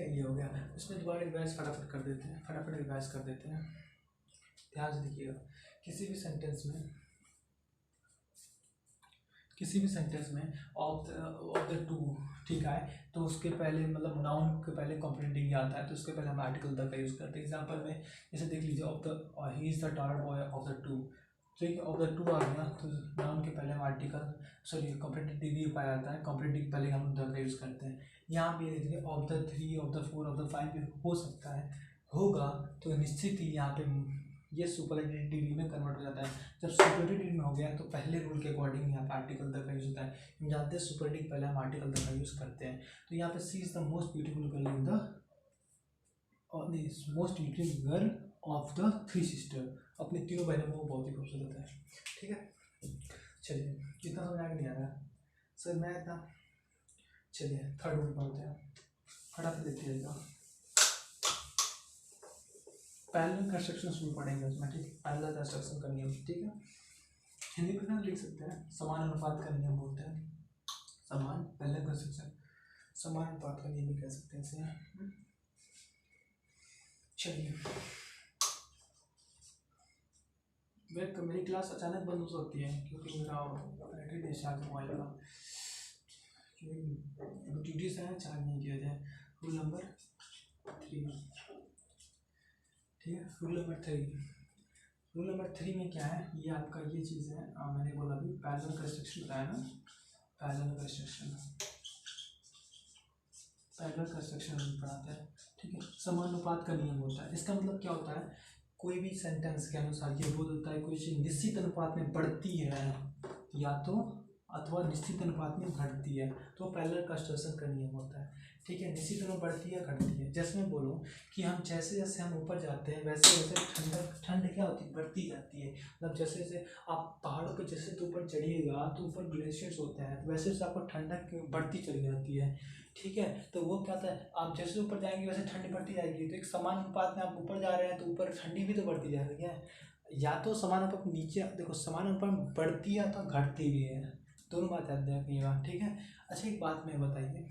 है, ये हो गया। इसमें दोबारा रिवाइज फटाफट कर देते हैं, फटाफट रिवाइज कर देते हैं। ध्यान से देखिएगा, किसी भी सेंटेंस में ऑफ द टू, ठीक है, तो उसके पहले मतलब नाउन के पहले कॉम्प्लीमेंटिंग आता है, तो उसके पहले हम आर्टिकल द का यूज़ करते हैं। एग्जांपल में जैसे देख लीजिए, of the he is the tower boy of the two, ठीक है, ऑफ द टू आ गया, तो नाउन के पहले हम आर्टिकल कॉम्प्लीमेंटिंग डी पाया जाता है, कॉम्प्लीमेंटिंग पहले हम द का यूज़ करते हैं। यहाँ पे देखिए of the three, of the four, of the five भी हो सकता है, होगा, तो निश्चित ही यहाँ पे ये सुपरलेटिव डिग्री में कन्वर्ट हो जाता है। जब सुपरलेटिव डिग्री में हो गया तो पहले रूल के अकॉर्डिंग यहाँ पे आर्टिकल द का यूज होता है। हम जानते हैं सुपरलेटिव पहले हम आर्टिकल द का यूज करते हैं। तो यहाँ पे she is the most beautiful girl in the most beautiful girl of the three sister, अपने तीनों बहनों में वो बहुत ही खूबसूरत है। ठीक है, चलिए कितना समझ आगे नहीं आ रहा सर मैं था। चलिए थर्ड रूल पढ़ते हैं, फटाफट देखते जाएगा। पैरेलल कंस्ट्रक्शन शुरू पढ़ेंगे उसमें, ठीक है, पैरेलल कंस्ट्रक्शन का नियम, ठीक है, हिंदी में ना लिख सकते हैं, समान अनुपात का नियम बोलते हैं, समान पैरेलल कंस्ट्रक्शन, समान अनुपात का नियम भी कह सकते हैं इसे। चलिए मेरी क्लास अचानक बंद हो सकती है क्योंकि मेरा बैटरी डिस्चार्ज मोबाइल का, क्योंकि ड्यूटी से चार्ज नहीं किया जाए। रूल नंबर 3, ठीक है, रूल नंबर 3 में क्या है, ये आपका ये चीज़ है, मैंने बोला अभी पैरेलल कंस्ट्रक्शन बताया ना, पैरेलल कंस्ट्रक्शन पढ़ाता है, ठीक है, समानुपात का नियम होता है। इसका मतलब क्या होता है, कोई भी सेंटेंस के अनुसार ये बोल देता है कोई चीज़ निश्चित अनुपात में बढ़ती है या तो अथवा निश्चित अनुपात में घटती है, तो पैरेलल कंस्ट्रक्शन का नियम होता है। ठीक है, निश्चित अनुपात बढ़ती है घटती है। जैसे मैं बोलूँ कि हम जैसे जैसे हम ऊपर जाते हैं वैसे वैसे ठंड क्या होती है, बढ़ती जाती है। मतलब जैसे जैसे आप पहाड़ों पे जैसे तो ऊपर चढ़िएगा तो ऊपर ग्लेशियर्स होते हैं, तो वैसे वैसे आपको ठंडक बढ़ती चली जाती है। ठीक है, तो वो क्या होता है, आप जैसे ऊपर जाएंगे वैसे ठंडी बढ़ती जाएगी। तो एक समान अनुपात में आप ऊपर जा रहे हैं तो ऊपर ठंडी भी तो बढ़ती जा रही है, या तो समान अनुपात नीचे देखो, समान अनुपात बढ़ती है तो घटती भी है, दोनों बात याद रखिएगा। ठीक है, अच्छा एक बात मैं बताइए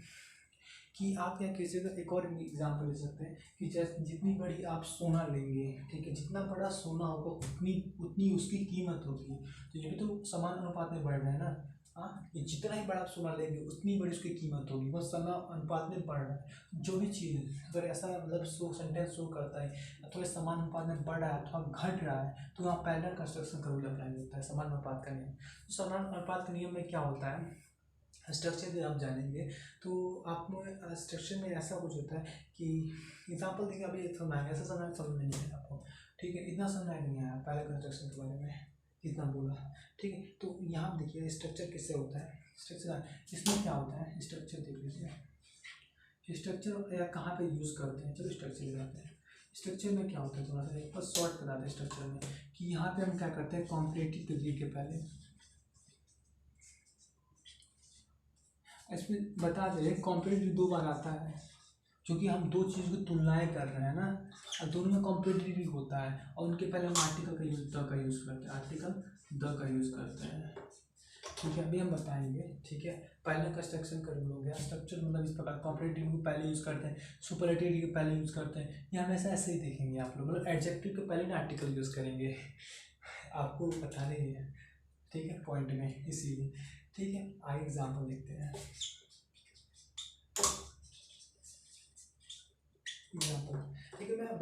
कि आप क्या किसी का एक और एग्जाम्पल ले सकते हैं कि जैसे जितनी बड़ी आप सोना लेंगे, ठीक है, जितना बड़ा सोना होगा उतनी उतनी उसकी कीमत होगी। तो ये भी तो समान अनुपात में बढ़ रहा है ना, हाँ, ये जितना ही बड़ा आप सोना लेंगे उतनी बड़ी उसकी कीमत होगी, बस समान अनुपात में बढ़ रहा है। जो भी चीज़ अगर ऐसा मतलब सेंटेंस शो करता है अथवा समान अनुपात में बढ़ रहा है अथवा घट रहा है तो वहाँ पैरेलल कंस्ट्रक्शन का रूल अप्लाई होता है, समान अनुपात का नियम। तो समान अनुपात के नियम में क्या होता है, स्ट्रक्चर जब आप जानेंगे तो आप स्ट्रक्चर में ऐसा कुछ होता है कि एग्जाम्पल देंगे, अभी समझ आएगा, ऐसा समझ में नहीं आया आपको, ठीक है, इतना समझ नहीं आया पहले कंस्ट्रक्शन के बारे में जितना बोला। ठीक है, तो यहाँ देखिए स्ट्रक्चर किससे होता है, स्ट्रक्चर इसमें क्या होता है, स्ट्रक्चर देख लीजिए, स्ट्रक्चर या कहाँ पे यूज़ करते हैं, चलो स्ट्रक्चर ले जाते हैं। स्ट्रक्चर में क्या होता है, थोड़ा सा एक बार शॉर्ट बताते हैं स्ट्रक्चर में कि यहाँ पे हम क्या करते हैं, कॉम्परेटिव डिग्री के पहले इसमें बता दें कॉम्परेटिव 2 बार आता है, क्योंकि हम दो चीज़ की तुलनाएं कर रहे हैं ना, और दोनों में कॉम्परेटिव होता है, और उनके पहले हम आर्टिकल का यूज़ द का यूज़ करते हैं, आर्टिकल द का यूज़ करते हैं। ठीक है, अभी हम बताएंगे। ठीक है, पहले कंस्ट्रक्शन का रूल हो गया, स्ट्रक्चर मतलब इस प्रकार कॉम्परेटिव को पहले यूज़ करते हैं, सुपरलेटिव को पहले यूज़ करते हैं। ये हमेशा ऐसे ही देखेंगे आप लोग, मतलब एडजेक्टिव के पहले ना आर्टिकल यूज़ करेंगे, आपको बता रही है, ठीक है, पॉइंट में इसीलिए। ठीक है, आगे एग्जाम्पल देखते हैं। ठीक है, मैं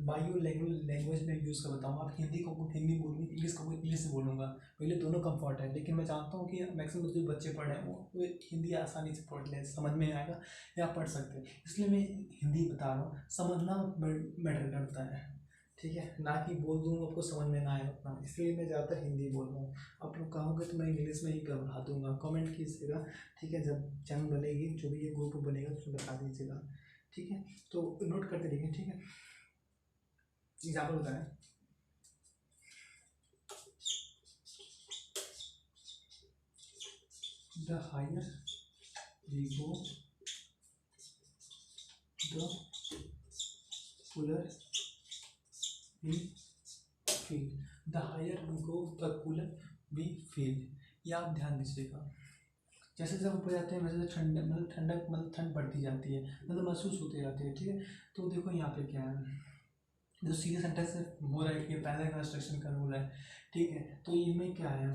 बायो लैंग्वेज में यूज़ कर बताऊँगा, आप हिंदी को हिंदी बोलूँगी, इंग्लिश को इंग्लिश से बोलूँगा, पहले दोनों कंफर्ट है, लेकिन मैं जानता हूँ कि मैक्सिमम जो बच्चे पढ़ रहे हैं वो हिंदी आसानी से पढ़ ले, समझ में आएगा या पढ़ सकते हैं, इसलिए मैं हिंदी बता रहा हूँ। समझना मैटर करता है, ठीक है, ना कि बोल दूँ आपको समझ में ना आए उतना, इसलिए मैं ज़्यादातर हिंदी बोल रहा हूँ। आप लोग कहोगे तो मैं इंग्लिश में ही पढ़ा दूँगा, कमेंट कीजिएगा। ठीक है, जब चैनल बनेगी, जो भी ये ग्रुप बनेगा उसमें बता दीजिएगा। ठीक है, तो नोट करते रहिए। ठीक है, एग्जाम्पल बताएं, the higher we go the cooler we feel, the higher we go the cooler we feel, ये आप ध्यान दीजिएगा। जैसे जैसे ऊपर जाते हैं वैसे ठंड मतलब ठंडक मतलब ठंड बढ़ती जाती है, मतलब महसूस होती जाती है। ठीक है, तो देखो यहाँ पे क्या है, जो सीधे सेंटेंस हो रहा है कि पहले कंस्ट्रक्शन का रूल है। ठीक है, तो इनमें क्या है,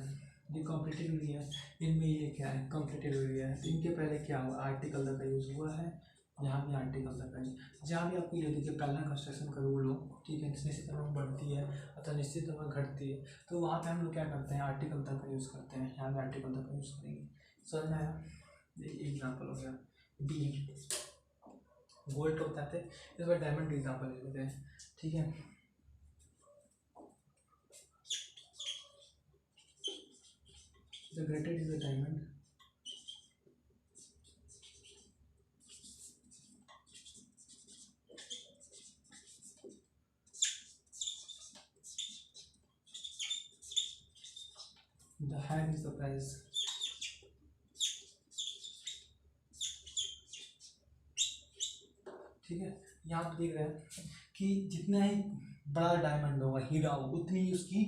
ये कॉम्प्लीटेड हुई है, इनमें ये क्या है, कॉम्प्लीटेड हुई है। तो इनके पहले क्या हुआ, आर्टिकल का यूज़ हुआ है, यहाँ भी आर्टिकल का यूज, जहाँ भी आपको ये देखिए पहला कंस्ट्रक्शन का रूल हो, ठीक है, निश्चित समय बढ़ती है अतः निश्चित समय घटती है, तो वहाँ पे हम लोग क्या करते हैं, आर्टिकल तक का यूज़ करते हैं। यहाँ पे आर्टिकल तक का यूज़ करेंगे। समझ में आया? एग्जाम्पल हो गया बी, गोल्ड का बताते हैं, इस बार डायमंड का एग्जाम्पल ले लेते हैं। ठीक है, the greater is the diamond, the higher is the price. ठीक है, यहाँ पे देख रहे हैं कि जितना ही बड़ा डायमंड होगा, हीरा होगा, उतनी उसकी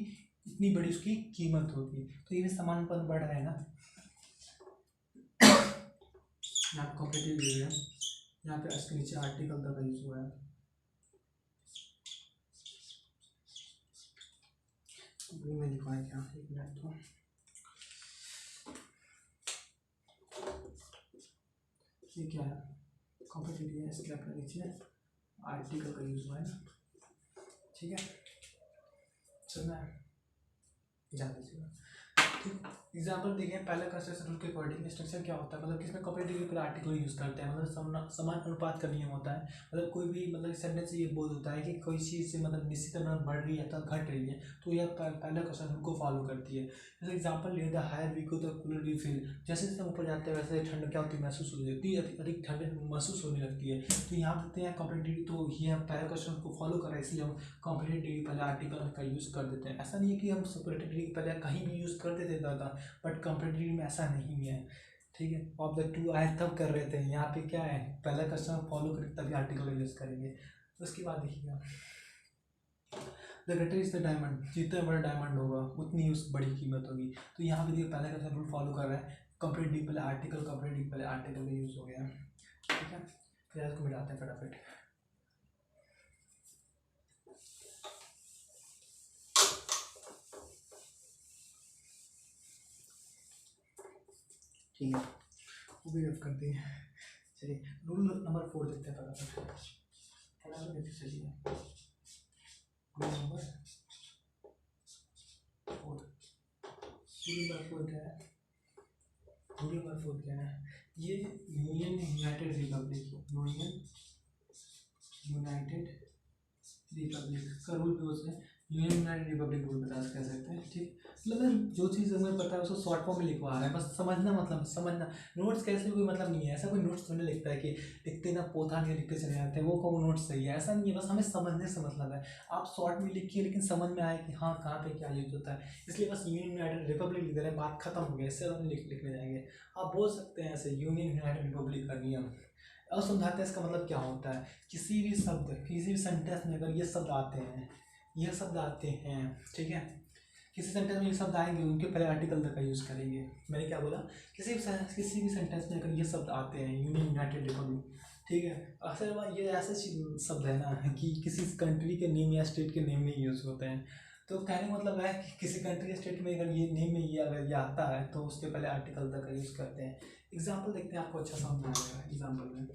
इतनी बड़ी उसकी कीमत होगी। तो ये भी समानुपात बढ़ रहा है ना। यहाँ पे कॉम्पिटिटिव दे रहे हैं, यहाँ पे इसके नीचे आर्टिकल तक यूज हुआ है। में लिखा है क्या, एक मिनट, तो ये क्या है, कॉम्पिटिटिव है, इसके अपने नीचे आर्टिकल का यूज हुआ है ना। ठीक है, चलना है, ध्यान दीजिएगा। एग्जाम्पल देखिए, पहले कंस्ट्रक्शन रूल के अकॉर्डिंग स्ट्रक्चर क्या होता है, मतलब किसमें कॉम्पिटिटिव के पहले आर्टिकल यूज़ करते हैं, मतलब समान अनुपात का नियम होता है। मतलब कोई भी मतलब सेंटेंस ये बोल देता है कि कोई चीज़ से मतलब निश्चित अनुपात बढ़ रही है तो घट रही है, तो यह पहला क्वेश्चन रूल को फॉलो करती है। जैसे एग्जाम्पल ले, the higher we go the cooler we feel, जैसे जैसे ऊपर जाते हैं वैसे ठंड क्या होती है, महसूस होती है, अधिक ठंड महसूस होने लगती है। तो यहाँ देखते हैं कॉम्पिटिटिव, तो ये पहला क्वेश्चन को फॉलो कर रहा है, इसलिए हम कॉम्पिटिटिव डिग्री पहले आर्टिकल का यूज़ कर देते हैं। ऐसा नहीं है कि हम सुपरलेटिव डिग्री पहले कहीं भी यूज़ कर देते दादा, बट कॉम्पिटिटिव में ऐसा नहीं है। ठीक है, ऑफ द टू आए तब कर रहे थे, यहाँ पे क्या है, पहला क्वेश्चन फॉलो करें तभी आर्टिकल यूज करेंगे। उसके बाद देखिएगा, the greater is the diamond, जितना बड़ा डायमंड होगा उतनी उस बड़ी कीमत होगी। तो यहाँ पे देखिए पहला क्वेश्चन रूल फॉलो कर रहा है, कॉम्पिटिटिव पहले आर्टिकल, कॉम्पिटिटिव पहले आर्टिकल का यूज हो गया। ठीक है, फिर इसको मिटाते हैं फटाफट। ठीक है, वो भी रफ करते हैं। चलिए रूल नंबर 4 देखते हैं फटाफट, फटाफट देखते चलिए। रूल नंबर 4, रूल नंबर 4 क्या है, रूल नंबर 4 क्या है, ये union United Republic, union United Republic का रूल भी होता है, यूनियन यूनाइटेड रिपब्लिक रूल बता कह सकते हैं। ठीक, मतलब जो चीज़ हमें पता है उसको शॉर्ट फॉर्म में लिखवा रहा है, बस समझना, मतलब समझना। नोट्स कैसे कोई मतलब नहीं है, ऐसा कोई नोट्स थोड़ी लिखता है कि लिखते ना पोथा नहीं लिखते चले जाते हैं, वो को नोट्स सही है, ऐसा नहीं है। बस हमें समझने से मतलब है, आप शॉर्ट में लिखिए लेकिन समझ में आए कि हाँ कहाँ पे क्या यूज होता है, इसलिए बस यूनियन यूनाइटेड रिपब्लिक लिख दे रहे हैं, बात खत्म हो गई, इससे हम लिखने जाएंगे। आप बोल सकते हैं ऐसे, यूनियन यूनाइटेड रिपब्लिक का नियम। अब समझाते हैं इसका मतलब क्या होता है। किसी भी शब्द, किसी भी सेंटेंस में अगर ये शब्द आते हैं, ये शब्द आते हैं, ठीक है, किसी सेंटेंस में ये शब्द आएंगे उनके पहले आर्टिकल तक का यूज़ करेंगे। मैंने क्या बोला, किसी भी सेंटेंस में अगर ये शब्द आते हैं, यूनियन यूनाइटेड रिपब्लिक, ठीक है, अक्सर ये ऐसे शब्द है ना कि किसी कंट्री के नेम या स्टेट के नेम में यूज़ होते हैं। तो कहने का मतलब है कि किसी कंट्री या स्टेट में अगर ये नेम में ये अगर ये आता है तो उसके पहले आर्टिकल तक का यूज़ करते हैं। एग्जाम्पल देखते हैं, आपको अच्छा समझ में आएगा। एग्जाम्पल में,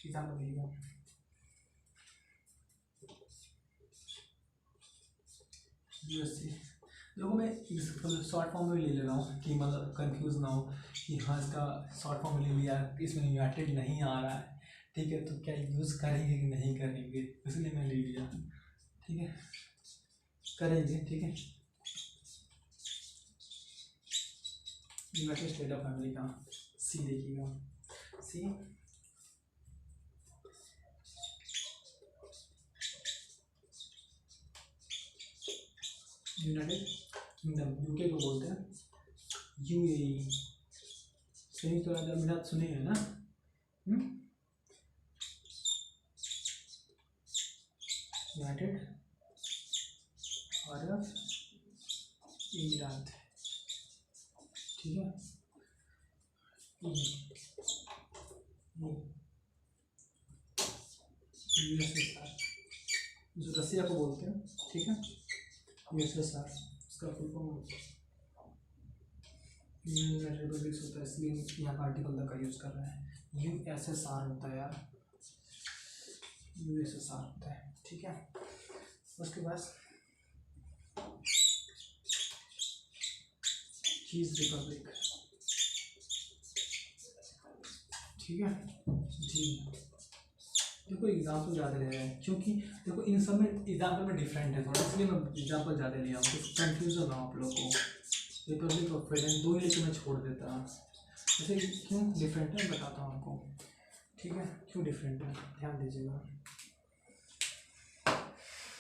एग्जाम्पल देखिएगा, यूएसए। देखो मैं शॉर्ट फॉर्म में ले ले रहा हूँ कि मतलब कंफ्यूज ना हो कि हाँ इसका शॉर्ट फॉर्म ले लिया, इसमें यूनाइटेड नहीं आ रहा है, ठीक है, तो क्या यूज़ करेंगे कि नहीं करेंगे, इसलिए मैं ले लिया। ठीक है, करेंगे, ठीक है। यूनाइटेड स्टेट ऑफ अमेरिका, सी देखिएगा, सी यूनाइटेड किंगडम, यूके को बोलते हैं, यूएई, संयुक्त अरब अमीरात, सुने हैं ना। यूनाइटेड अरब अमीरात, ठीक है। यूएसएसआर जो रसिया को बोलते हैं, ठीक है, यूएसएसआर इसका फुल फॉर्म यूनाइटेड रिपब्लिक्स होता है, इसलिए यहाँ का आर्टिकल द का यूज़ कर रहे हैं। यूएसएसआर होता है यार, यूएसएसआर होता है, ठीक है। उसके बाद चीज रिपब्लिक, ठीक है जी। देखो एग्जाम्पल ज़्यादा ले रहे हैं क्योंकि देखो इन सब में एग्जाम्पल में डिफरेंट है थोड़ा, इसलिए मैं एग्जाम्पल ज़्यादा लिया हूँ, कंफ्यूज हो रहा हूँ आप लोग को। रिपब्लिक ऑफ फ्रीडम दो ही लेके मैं छोड़ देता, जैसे क्यों डिफरेंट है मैं बताता हूँ आपको, ठीक है, क्यों डिफरेंट है ध्यान दीजिएगा।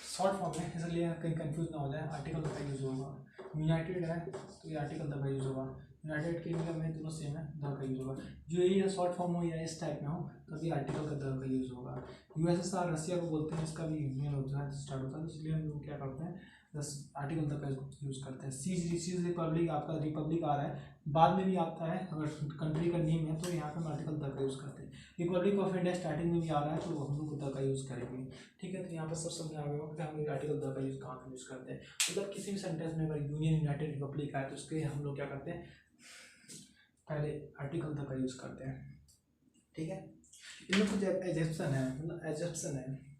शॉर्ट फॉर्म है इसलिए कहीं कंफ्यूज ना हो जाए, आर्टिकल का यूज़ होगा। यूनाइटेड है तो ये आर्टिकल द का यूज़ होगा, यूनाइटेड किंगडम में दोनों सेम है, द का यूज़ होगा। जो ये शॉर्ट फॉर्म हो या इस टाइप में हो तभी आर्टिकल का द का यूज़ होगा। यूएसएसआर रसिया को बोलते हैं, इसका भी यूनियन होता है स्टार्ट होता है, इसलिए हम लोग क्या करते हैं आर्टिकल द का यूज़ करते हैं। चीज रिपब्लिक आपका रिपब्लिक आ रहा है बाद में भी आता है, अगर कंट्री का नेम है तो यहाँ पे हम आर्टिकल द का यूज़ करते हैं। रिपब्लिक ऑफ इंडिया स्टार्टिंग में भी आ रहा है तो हम लोग द का यूज़ करेंगे, ठीक है। तो यहाँ पर सब समझ आ गया कि हम लोग आर्टिकल द का यूज़ कहाँ पर यूज़ करते हैं। मतलब किसी भी सेंटेंस में अगर यूनियन यूनाइटेड रिपब्लिक आए तो उसके हम लोग क्या करते हैं पहले आर्टिकल द का यूज़ करते हैं, ठीक है। इनमें कुछ एग्जेप्शन है, मतलब एग्जेप्शन है।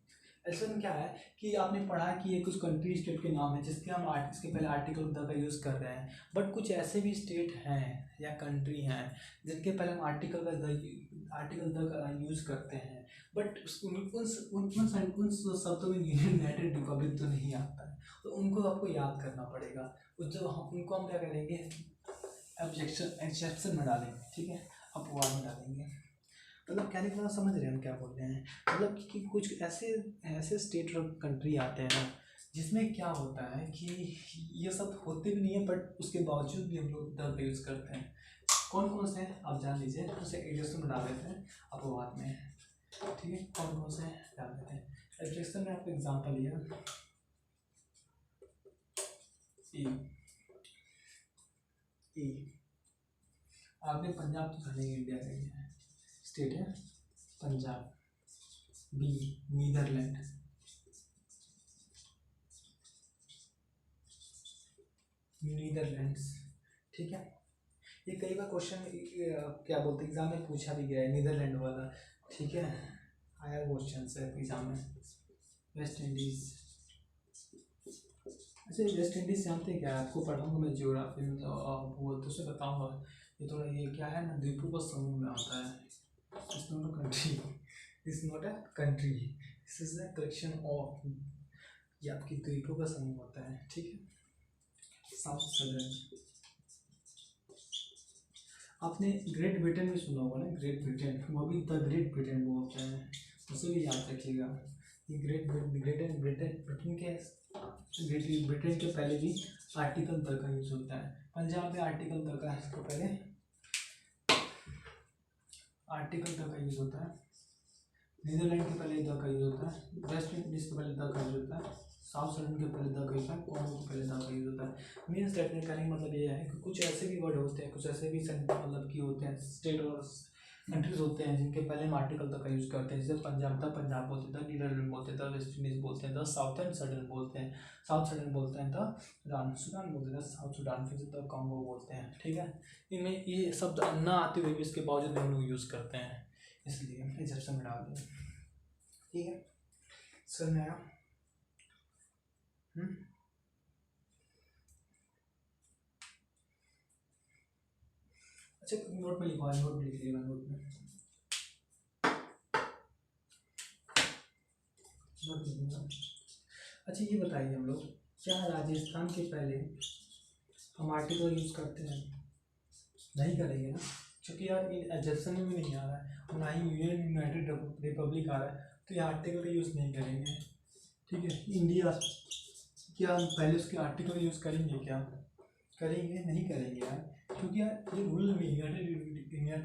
एग्जेप्शन क्या है कि आपने पढ़ा कि ये कुछ कंट्री स्टेट के नाम है जिसके हम इसके पहले आर्टिकल द का यूज़ कर रहे हैं, बट कुछ ऐसे भी स्टेट हैं या कंट्री हैं जिनके पहले हम आर्टिकल द का यूज़ करते हैं, बट उन शब्दों में यूनाइटेड रिपब्लिक तो नहीं आता है, तो उनको आपको याद करना पड़ेगा। जो उनको हम क्या करेंगे एग्जेप्शन में डालेंगे, ठीक है, अपवाद में डालेंगे। मतलब कहने का समझ रहे हैं हम क्या बोल रहे हैं, मतलब कि कुछ ऐसे स्टेट और कंट्री आते हैं ना जिसमें क्या होता है कि ये सब होते भी नहीं है बट उसके बावजूद भी हम लोग द का यूज़ करते हैं। कौन कौन से हैं आप जान लीजिए, उसे एग्जेप्शन में डाल देते हैं अपवाद में, ठीक है। कौन कौन से डाल देते हैं एग्जेप्शन में, आपको एग्जाम्पल लिया ई, आपने पंजाब तो जानेंगे इंडिया का ही है स्टेट है पंजाब। बी नीदरलैंड, नीदरलैंड्स, ठीक है। ये कई बार क्वेश्चन क्या बोलते हैं एग्जाम में पूछा भी गया है नीदरलैंड वाला, ठीक है, आया क्वेश्चन है एग्जाम में। वेस्ट इंडीज, अच्छा वेस्ट इंडीज जानते हैं क्या, आपको पढ़ाऊंगा मैं जियोग्राफी में वो तो उसे बताऊंगा। ये थोड़ा ये क्या है ना द्वीपों का समूह में आता है, it's not a country, it's not a country, this is a collection of, ये आपकी द्वीपों का समूह होता है, ठीक है। साउथ सदर्न, आपने ग्रेट ब्रिटेन भी सुना होगा ना, ग्रेट ब्रिटेन, वो भी द ग्रेट ब्रिटेन वो होता है, उसे भी याद रखिएगा। ये ब्रिटेन के पहले भी आर्टिकल द का यूज होता है। पंजाब में आर्टिकल द का इसको पहले आर्टिकल द का यूज होता है, नीदरलैंड के पहले द का यूज होता है, वेस्ट इंडीज के पहले द का यूज होता है, साउथ सडन के पहले द का यूज होता है, कॉन्गो के पहले द का यूज होता है। मीन्स दैट कहने का मतलब ये है कि कुछ ऐसे भी वर्ड होते हैं, कुछ ऐसे भी मतलब कि होते हैं स्टेट और कंट्रीज होते हैं जिनके पहले हम आर्टिकल द का यूज़ करते हैं। जैसे पंजाब था पंजाब बोलते हैं, नीदरलैंड बोलते हैं, वेस्ट इंडीज बोलते हैं, साउथर्न सडन बोलते हैं, साउथ सडन बोलते हैं, सूडान बोलते हैं, साउथ सूडान, फिर द कॉन्गो बोलते हैं, ठीक है। इनमें ये शब्द ना आते हुए भी इसके बावजूद हम लोग यूज़ करते हैं, इसलिए एग्जेप्शन में डाल दें, ठीक है। सर में आया अच्छा नोट में लिखवा, नोट में लिख लीजिएगा, नोट में नोट लिखूंगा। अच्छा ये बताइए हम लोग क्या राजस्थान के पहले हम आर्टिकल यूज़ करते हैं, नहीं करेंगे ना, क्योंकि यार एग्जेप्शन में भी नहीं आ रहा है और ना ही यूनियन यूनाइटेड रिपब्लिक आ रहा है, तो ये आर्टिकल का यूज़ नहीं करेंगे, ठीक है। इंडिया क्या हम पहले उसके आर्टिकल यूज़ करेंगे, क्या करेंगे, नहीं करेंगे यार, क्योंकि यार ये रूल में यूनाइटेड यूनियन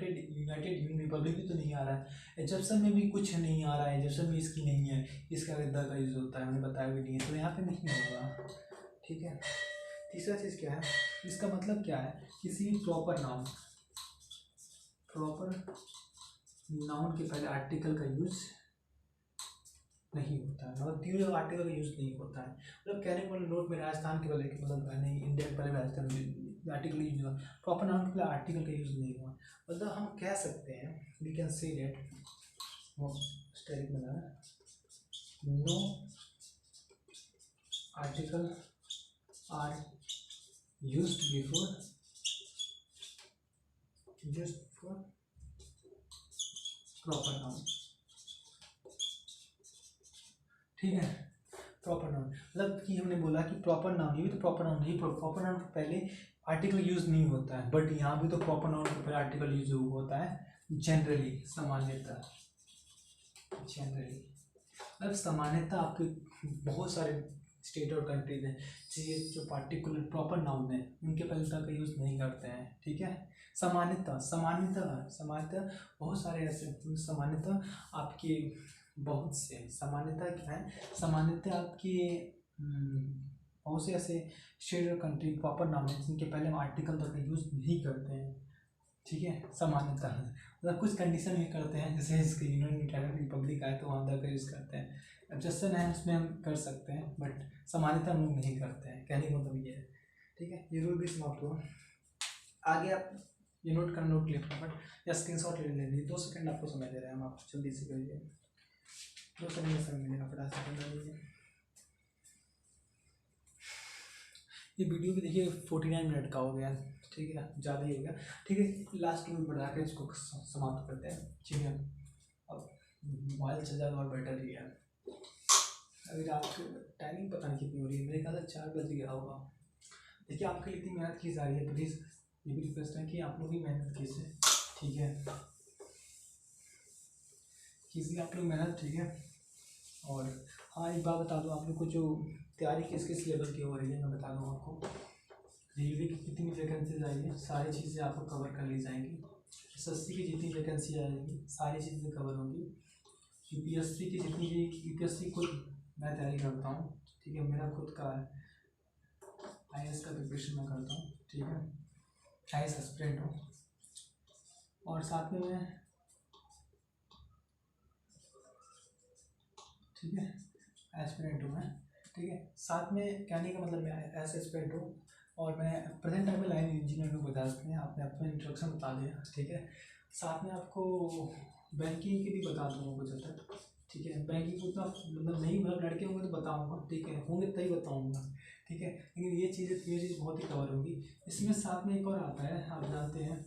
रिपब्लिक भी तो नहीं आ रहा है, एग्जेप्शन में भी कुछ नहीं आ रहा है, एग्जेप्शन भी इसकी नहीं है, इसका द का यूज़ होता है, हमने बताया भी नहीं है, तो यहाँ पे नहीं होगा, ठीक है। तीसरा चीज़ क्या है, इसका मतलब क्या है, किसी भी प्रॉपर नाउन के पहले आर्टिकल का यूज नहीं होता है, मतलब तीनों आर्टिकल का यूज नहीं होता है। मतलब कहने को मतलब नोट में राजस्थान के पहले मतलब नहीं, इंडिया के पहले राजस्थान आर्टिकल यूज हुआ, प्रॉपर नाउन के पहले आर्टिकल का यूज नहीं हुआ। मतलब हम कह सकते हैं, we can say that no article are used before just for proper noun। ठीक है, प्रॉपर नाउन मतलब कि हमने बोला कि प्रॉपर नाउन, ये भी तो प्रॉपर नाउन नहीं, प्रॉपर नाउन के पहले आर्टिकल यूज नहीं होता है, बट यहाँ भी तो प्रॉपर नाउन के पहले आर्टिकल यूज होता है जनरली, सामान्यतः। जनरली अब सामान्यतः आपके बहुत सारे स्टेट और कंट्रीज हैं चीज़ जो पार्टिकुलर प्रॉपर नाउन है उनके पहले तक का यूज़ नहीं करते हैं। ठीक है, सामान्यतः बहुत सारे ऐसे, सामान्यतः आपके बहुत से, सामान्यतः क्या है, सामान्यतः आपके बहुत से ऐसे स्टेट और कंट्री प्रॉपर नाउन है जिनके पहले हम आर्टिकल तक का यूज़ नहीं करते हैं। ठीक है, सामान्यतः मतलब कुछ कंडीशन में करते हैं, जैसे इसके यूनियन रिपब्लिक आए तो वहाँ तक का यूज़ करते हैं, एडजस्टन है उसमें हम कर सकते हैं, बट सामान्यतः हम लोग नहीं करते हैं, कहने का मतलब ये है। ठीक है, ये रूल भी समाप्त हुआ। आगे आप ये नोट करना, नोट ले फटाफट या स्क्रीनशॉट ले लेंगे, 2 सेकंड आपको समय दे रहे हैं हम, आप जल्दी से करिए, 2 सेकंड में समय मिलेगा, फटाफट सेकंड ले लीजिए। ये वीडियो भी देखिए 49 मिनट का हो गया, ठीक है, ज़्यादा ही हो गया। ठीक है, लास्ट में बढ़ा के इसको समाप्त करते हैं। ठीक है, अब मोबाइल से ज़्यादा और बेटर ही है। अभी रात को टाइमिंग पता नहीं कितनी हो रही है, मेरे ख्याल से 4 बज गया होगा। देखिए आपके लिए इतनी मेहनत की जा रही है, प्लीज़ ये भी रिक्वेस्ट है कि आप लोग भी मेहनत कीजिए। ठीक है, कीजिए आप लोग मेहनत। ठीक है, और हाँ एक बात बता दूँ आप लोग को, जो तैयारी किस लेवल की हो रही है मैं बता दूँ आपको। रेलवे की कितनी वैकेंसीज आई है, सारी चीज़ें आपको कवर कर ली जाएंगी। SSC की जितनी वैकेंसी आएगी सारी चीज़ें कवर होंगी। UPSC की जितनी भी, UPSC खुद मैं तैयारी करता हूँ। ठीक है, मेरा खुद का है, IAS का प्रिपरेशन मैं करता हूँ। ठीक है, IAS एस्पिरेंट हूँ, और साथ में मैं, ठीक है, एस्पिरेंट हूँ मैं। ठीक है, साथ में कहने का मतलब मैं एस एस्पिरेंट हूँ, और मैं प्रेजेंट टाइम में लाइन इंजीनियर को बता सकते हैं, आपने अपना इंट्रोडक्शन बता दिया। ठीक है, साथ में आपको बैंकिंग की भी बता दूँगा कुछ हद तक। ठीक है, बैंकिंग को उतना मतलब नहीं, मतलब लड़के होंगे तो बताऊँगा, ठीक है, होंगे तभी बताऊँगा। ठीक है, लेकिन ये चीज़ बहुत ही कवर होगी। इसमें साथ में एक और आता है, आप जानते हैं,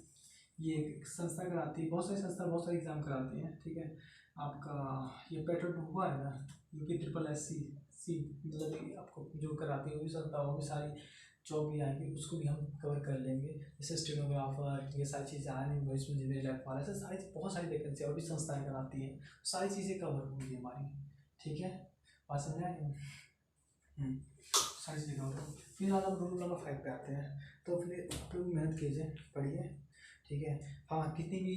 ये एक संस्था कराती है, बहुत सारी संस्था बहुत सारे एग्ज़ाम कराती हैं। ठीक है, आपका ये पेट्रोल हुआ है ना, UP SSC मतलब कि आपको जो कराती है वो भी संस्था, वो भी सारी जॉब भी आएंगी, उसको भी हम कवर कर लेंगे। जैसे स्टेनोग्राफर, ये सारी चीज़ें आ रही हैं, वॉइस इंजीनियर, लैब वाला, ऐसे सारी बहुत सारी वैकेंसी और भी संस्थाएं कराती हैं, सारी चीज़ें कवर होंगी हमारी। ठीक है, बात समझ आए? सारी चीज़ें कवर होंगी। फिर आप रूल नंबर 5 पे आते हैं, तो फिर आप लोग मेहनत कीजिए, पढ़िए। ठीक है, हाँ कितनी भी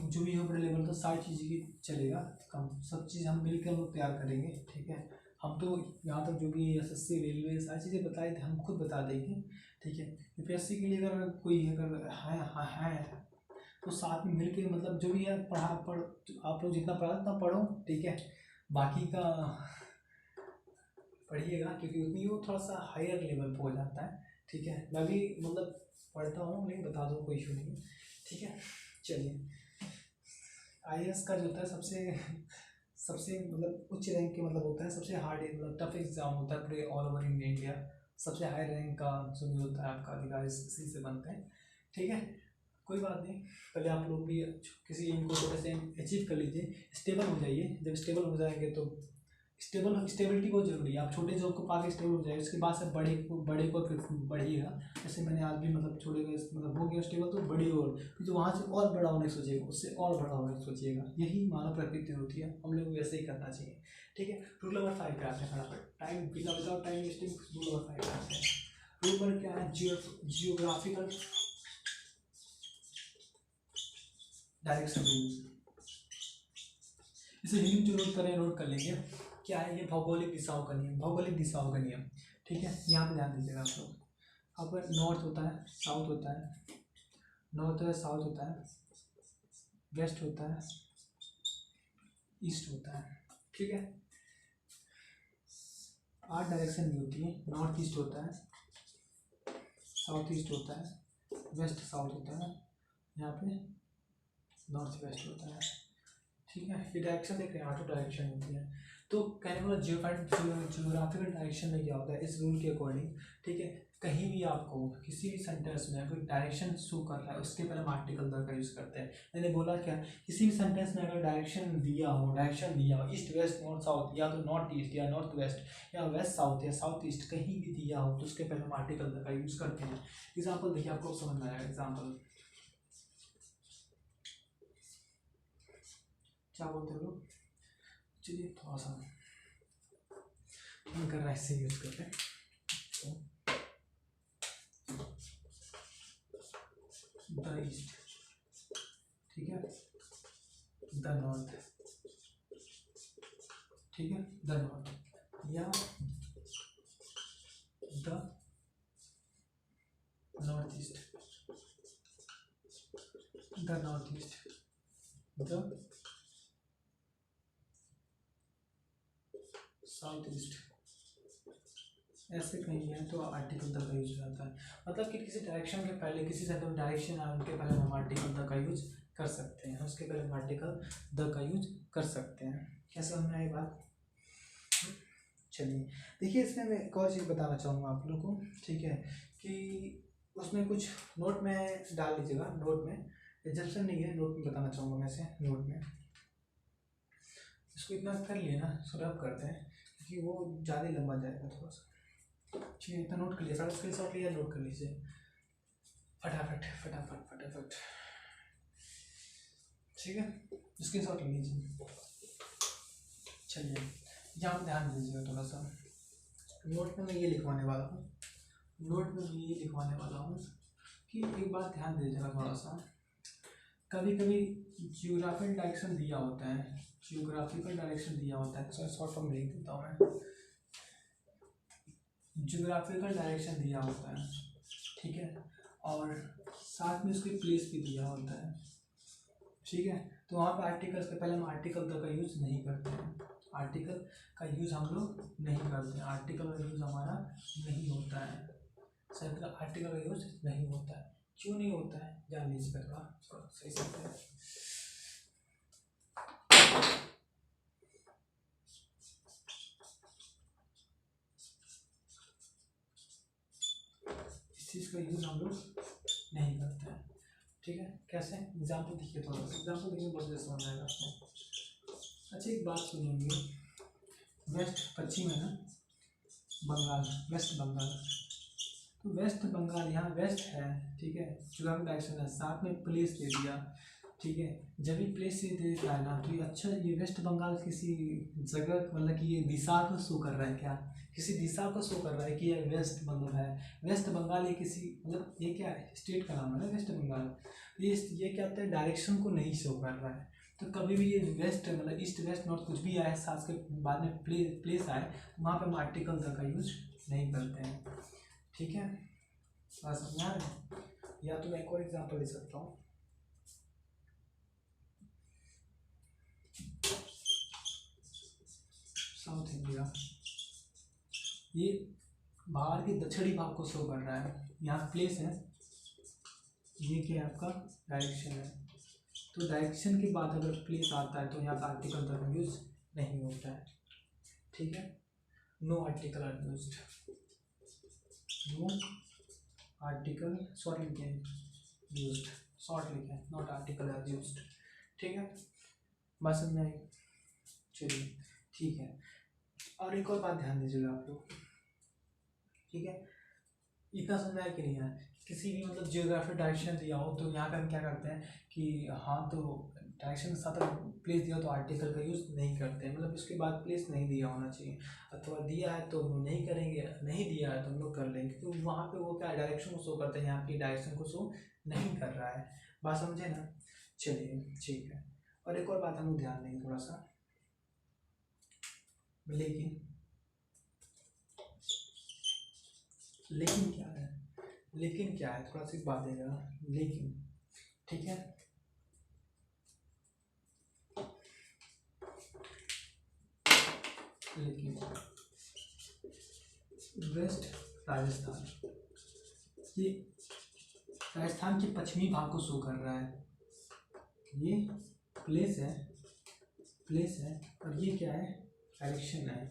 जो भी यहाँ पर लेवल तो सारी चीज़ें की चलेगा, कम सब चीज़ हम मिलकर हम लोग तैयार करेंगे। ठीक है, हम तो यहाँ तक जो भी SSC रेलवे सारी चीज़ें बताए थे हम खुद बता देंगे। ठीक है, UPSC के लिए अगर कोई अगर है तो साथ में मिल के मतलब जो भी है आप लोग जितना पढ़ा उतना पढ़ो। ठीक है, बाकी का पढ़िएगा, क्योंकि उतनी वो थोड़ा सा हायर लेवल पर हो जाता है। ठीक है, मैं भी मतलब पढ़ता हूँ, लेकिन बता दो, कोई इशू नहीं। ठीक है, चलिए, IAS का जो होता है सबसे मतलब उच्च रैंक के मतलब होता है, सबसे हार्ड मतलब टफ एग्जाम होता है पूरे ऑल ओवर इंडिया। सबसे हाई रैंक का जो भी होता है आपका अधिकारी इसी से बनते हैं। ठीक है, कोई बात नहीं, पहले आप लोग भी किसी एम को थोड़े से अचीव कर लीजिए, स्टेबल हो जाइए। जब स्टेबल हो जाएंगे तो स्टेबिलिटी बहुत जरूरी है। आप छोटे जॉब को पाके स्टेबल हो जाएगा, उसके बाद से बड़े को फिर बढ़िएगा। जैसे मैंने आज भी मतलब छोटे मतलब हो गया स्टेबल, तो बड़ी और फिर जो वहाँ से और बड़ा होने की सोचिएगा, उससे और बड़ा होने की सोचिएगा। यही मानव प्रकृति होती है, हम लोग वैसे ही करना चाहिए। ठीक है, रूल नंबर 5 पे आते हैं फटाफट, टाइम बिना without time wasting, rule number 5 पे आते हैं। रूल नंबर क्या है, जियोग्राफिकल डायरेक्शन रूल। इसे हिंदी जो नोट कर लेंगे, क्या है ये, भौगोलिक दिशाओं का नियम, भौगोलिक दिशाओं का नियम। ठीक है, यहाँ पे ध्यान दीजिएगा आप लोग। अब नॉर्थ होता है, साउथ होता है, नॉर्थ है, साउथ होता है, वेस्ट होता है, ईस्ट होता है, ठीक है। 8 डायरेक्शन भी होती है, नॉर्थ ईस्ट होता है, साउथ ईस्ट होता है, वेस्ट साउथ होता है, यहाँ पे नॉर्थ वेस्ट होता है, ठीक है। ये डायरेक्शन देख रहे हैं, 8 डायरेक्शन होती है। तो कहने वाला जियोग्राफिकल डायरेक्शन में क्या होता है इस रूल के अकॉर्डिंग, ठीक है। कहीं भी आपको किसी भी सेंटेंस में अगर डायरेक्शन शो कर रहा है उसके पहले हम आर्टिकल द का यूज़ करते हैं। मैंने बोला क्या, किसी भी सेंटेंस में अगर डायरेक्शन दिया हो ईस्ट वेस्ट नॉर्थ साउथ, या तो नॉर्थ ईस्ट या नॉर्थ वेस्ट या वेस्ट साउथ या साउथ ईस्ट कहीं भी दिया हो तो उसके पहले हम आर्टिकल द का यूज़ करते हैं। एग्जाम्पल देखिए, आपको समझ में आएगा। एग्जाम्पल क्या बोलते हो, चलिए थोड़ा सा हम कर रहा है इससे यूज करते हैं। द ईस्ट, ठीक है, द नॉर्थ, ठीक है, द नॉर्थ, या the north east, the north east, the south east, ऐसे कहीं है तो आर्टिकल द का यूज हो जाता है। मतलब कि किसी डायरेक्शन के पहले, किसी सेंटेंस में डायरेक्शन आए उनके पहले हम आर्टिकल द का यूज कर सकते हैं, उसके पहले हम आर्टिकल द का यूज कर सकते हैं। कैसे समझ में आई बात? चलिए देखिए, इसमें मैं एक और चीज़ बताना चाहूँगा आप लोगों को, ठीक है, कि उसमें कुछ नोट में डाल लीजिएगा। नोट में एग्जाम्पल नहीं है, नोट में बताना चाहूँगा मैं से। नोट में इसको इतना कर लिए ना, रब करते हैं क्योंकि वो ज़्यादा लंबा जाएगा थोड़ा सा, ठीक है। इतना नोट कर लिया, सारा स्क्रीन शॉट लिया, नोट कर लीजिए फटाफट फटाफट फटाफट, ठीक है, स्क्रीन शॉट ले लीजिए। चलिए यहाँ पर ध्यान दीजिएगा थोड़ा सा। नोट में मैं ये लिखवाने वाला हूँ, नोट में मैं ये लिखवाने वाला हूँ कि एक बात ध्यान दीजिएगा थोड़ा सा। कभी कभी जियोग्राफिकल डायरेक्शन दिया होता है, जियोग्राफिकल डायरेक्शन दिया होता है, सर शॉर्ट फॉर्म लिख देता हूँ मैं। जियोग्राफिकल डायरेक्शन दिया होता है, ठीक है, और साथ में उसकी प्लेस भी दिया होता है, ठीक है। तो वहाँ पे आर्टिकल्स के पहले हम आर्टिकल तक का यूज़ नहीं करते हैं, आर्टिकल का यूज़ हम लोग नहीं करते हैं, आर्टिकल का यूज़ हमारा नहीं होता है, सर आर्टिकल का यूज़ नहीं होता है। क्यों नहीं होता है जान लीजिए थोड़ा सही से। इस चीज़ का यूज़ हम लोग नहीं करते हैं, ठीक है। कैसे? एग्जाम्पल देखिए, थोड़ा सा एग्जाम्पल देखिए, बहुत जैसे समझ आएगा आपको। अच्छा एक बात सुनिएंगे, वेस्ट पश्चिम है ना, बंगाल, वेस्ट बंगाल, तो वेस्ट बंगाल यहाँ वेस्ट है, ठीक है, जियोग्राफिक डायरेक्शन है, साथ में प्लेस दे दिया, ठीक है। जब भी प्लेस से दे देता है ना तो ये अच्छा, ये वेस्ट बंगाल किसी जगह, मतलब कि ये दिशा को शो कर रहा है क्या, किसी दिशा को शो कर रहा है कि ये वेस्ट बंगाल है। वेस्ट बंगाल ये किसी, मतलब ये क्या है, स्टेट का नाम है ना वेस्ट बंगाल। ये क्या होता है, डायरेक्शन को नहीं शो कर रहा है। तो कभी भी ये वेस्ट, मतलब ईस्ट वेस्ट नॉर्थ कुछ भी आए, साथ के बाद में प्लेस आए, तो वहाँ पे हम आर्टिकल द का यूज नहीं करते हैं, ठीक है। बात समझ आ रहा है? या तो मैं एक और एग्जांपल ले सकता हूँ। साउथ इंडिया, ये बाहर के दक्षिणी भाग को शो कर रहा है, यहाँ प्लेस है, ये क्या है आपका डायरेक्शन है। तो डायरेक्शन के बाद अगर प्लेस आता है तो यहाँ का आर्टिकल का यूज नहीं होता है, ठीक है। No article are used, no article, short लिखें यूज्ड, शॉर्ट लिखें, नॉट आर्टिकल आर यूज्ड, ठीक है। बात समझ में आई? चलिए ठीक है। और एक और बात ध्यान दीजिएगा आप लोग, ठीक है, इतना समझ आया कि नहीं है। किसी भी मतलब जियोग्राफिक डायरेक्शन दिया हो तो यहाँ पे हम क्या करते हैं कि हाँ, तो डायरेक्शन के साथ अगर प्लेस दिया हो तो आर्टिकल का यूज़ नहीं करते हैं, मतलब उसके बाद प्लेस नहीं दिया होना चाहिए। अथवा दिया है तो हम लोग नहीं करेंगे, नहीं दिया है तो हम लोग कर लेंगे, क्योंकि वहाँ पे वो क्या डायरेक्शन को शो करते हैं, यहाँ की डायरेक्शन को शो नहीं कर रहा है। बात समझे ना? चलिए ठीक है। और एक और बात हम लोग ध्यान देंगे थोड़ा सा, लेकिन क्या है, लेकिन क्या है, थोड़ा सी बात देगा लेकिन, ठीक है। लेकिन वेस्ट राजस्थान, ये राजस्थान के पश्चिमी भाग को शो कर रहा है। ये प्लेस है, प्लेस है, और ये क्या है, डायरेक्शन है,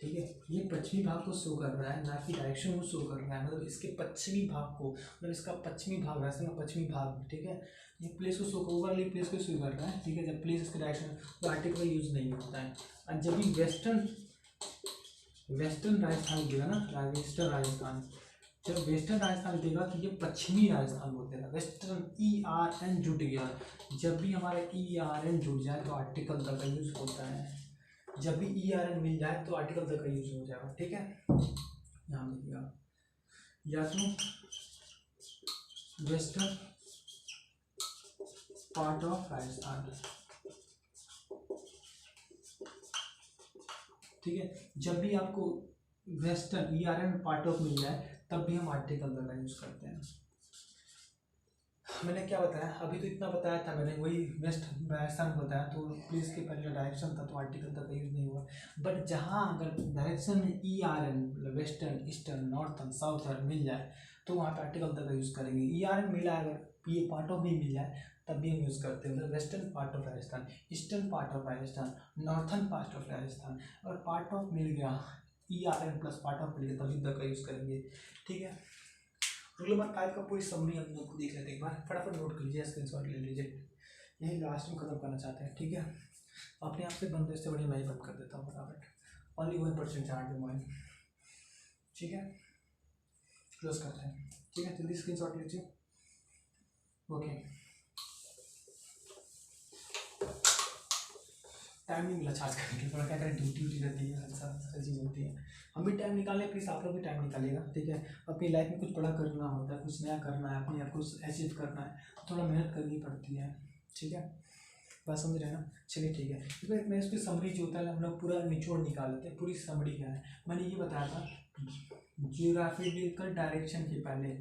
ठीक है। ये पश्चिमी भाग को शो कर रहा है, ना कि डायरेक्शन को शो कर रहा है, मतलब इसके पश्चिमी भाग को, मतलब इसका पश्चिमी भाग, राजस्थान का पश्चिमी भाग, ठीक है। ये प्लेस को शो कर, वाली प्लेस को शो कर रहा है, ठीक है। जब प्लेस इसके डायरेक्शन, तो आर्टिकल का यूज नहीं होता है। और जब भी वेस्टर्न राजस्थान देगा ना, वेस्टर्न राजस्थान, जब वेस्टर्न राजस्थान देगा तो ये पश्चिमी राजस्थान बोल देगा। वेस्टर्न ERN जुट गया, जब भी हमारे ERN जुट जाए तो आर्टिकल द का यूज होता है। जब भी ERN मिल जाए तो आर्टिकल द का यूज हो जाएगा, ठीक है। ध्यान दीजिएगा, या तो वेस्टर्न पार्ट ऑफ राजस्थान, ठीक है। जब भी आपको वेस्टर्न ERN पार्ट ऑफ मिल जाए तब भी हम आर्टिकल द का यूज करते हैं। मैंने क्या बताया अभी, तो इतना बताया था मैंने, वही वेस्ट राजस्थान बताया, तो प्लेस के पहले डायरेक्शन था तो आर्टिकल तक यूज नहीं हुआ। बट जहाँ अगर डायरेक्शन में ERN, मतलब वेस्टर्न, ईस्टर्न, नॉर्थन, साउथर्न मिल जाए तो वहाँ पे आर्टिकल तक यूज़ करेंगे। ERN मिला, अगर ये पार्ट ऑफ भी मिल जाए तब भी हम यूज़ करते हैं, मतलब western part of Rajasthan, eastern part of Rajasthan, northern part of Rajasthan, और पार्ट ऑफ मिल गया ERN प्लस पार्ट ऑफ मिल गया तभी तक का यूज़ करेंगे, ठीक है। रूल नंबर 5 का पूरी समरी हम लोग को देख लेते हैं एक बार, फटाफट नोट कर लीजिए, स्क्रीनशॉट ले लीजिए, यही लास्ट में खत्म करना चाहते हैं, ठीक है। अपने आप से बंद, इससे बढ़िया मैं ही बंद कर देता हूँ फटाफट। ओनली 1% चार्ज है मोबाइल, ठीक है। क्लोज करते हैं, ठीक है, जल्दी स्क्रीनशॉट लीजिए। ओके, टाइम नहीं मिला चार्ज करने के, थोड़ा क्या करें, ड्यूटी रहती है, सारी चीज़ होती है। हम भी टाइम निकालें, प्लीज़ आप लोग भी टाइम निकालिएगा, ठीक है। अपनी लाइफ में कुछ बड़ा करना होता है, कुछ नया करना है, अपने आप कुछ अचीव करना है, थोड़ा मेहनत करनी पड़ती है, ठीक है। बात समझ रहे हैं ना, चलिए ठीक है। इसमें मैं इसकी समरी जो होता है हम लोग पूरा निचोड़ निकाल लेते हैं, पूरी समरी क्या है। मैंने ये बताया था, जियोग्राफिकल डायरेक्शन के पहले,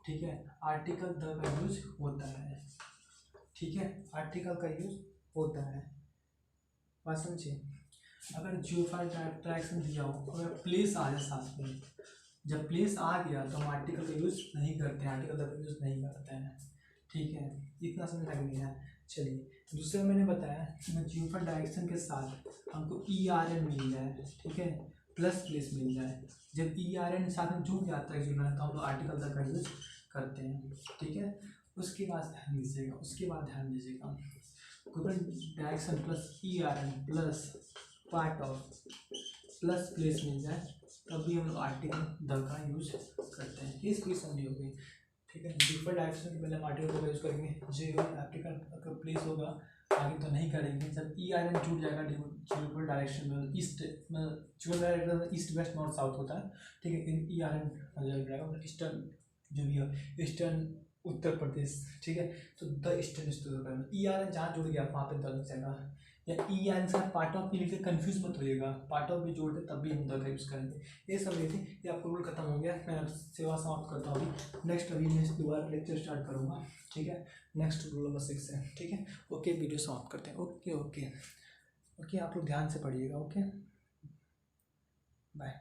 ठीक है, आर्टिकल द का यूज होता है, ठीक है, आर्टिकल का यूज होता है। बात समझिए, अगर जियोग्राफिकल डायरेक्शन दिया हो, अगर प्लेस आ जाए साथ में, जब प्लेस आ गया तो हम आर्टिकल का यूज़ नहीं करते हैं, आर्टिकल द का यूज़ नहीं करते हैं, ठीक है। इतना समझ लग गया है। चलिए, दूसरा मैंने बताया कि जियोग्राफिकल डायरेक्शन के साथ हमको ERN मिल जाए, ठीक है, प्लस प्लेस मिल जाए। जब ERN साथ में जुड़ जाता है तो हम लोग आर्टिकल द का यूज़ करते हैं, ठीक है। उसके बाद ध्यान दीजिएगा, direction plus ERN plus part of plus place मिल जाए तब भी हम लोग आर्टिकल द का यूज करते हैं। ये इसकी समझी हो गई, ठीक है। डिफरेंट डायरेक्शन के पहले हम आर्टिकल का यूज करेंगे, जो आर्टिकल अगर प्लेस होगा आगे तो नहीं करेंगे। जब ERN जुड़ जाएगा डिफरेंट डायरेक्शन में, ईस्ट में direction east west north south होता है, ठीक है। इन ERN जुड़ जाएगा, ईस्टर्न जो भी है, ईस्टर्न उत्तर प्रदेश, ठीक है, तो द ईस्टर्न ERN जहाँ जुड़ गया वहाँ पे द लग जाएगा। या ERN से पार्ट ऑफ भी लिखे, कंफ्यूज मत होइएगा, पार्ट ऑफ भी जोड़ दे तब भी हम द का यूज़ करेंगे। ये सब ये थी, ये आपको रूल खत्म हो गया, मैं सेवा समाप्त करता हूँ अभी। नेक्स्ट अभी मैं दोबारा लेक्चर स्टार्ट करूँगा, ठीक है। नेक्स्ट रूल नंबर 6 है, ठीक है। ओके, वीडियो समाप्त करते हैं। ओके ओके ओके, आप लोग ध्यान से पढ़िएगा, ओके, बाय।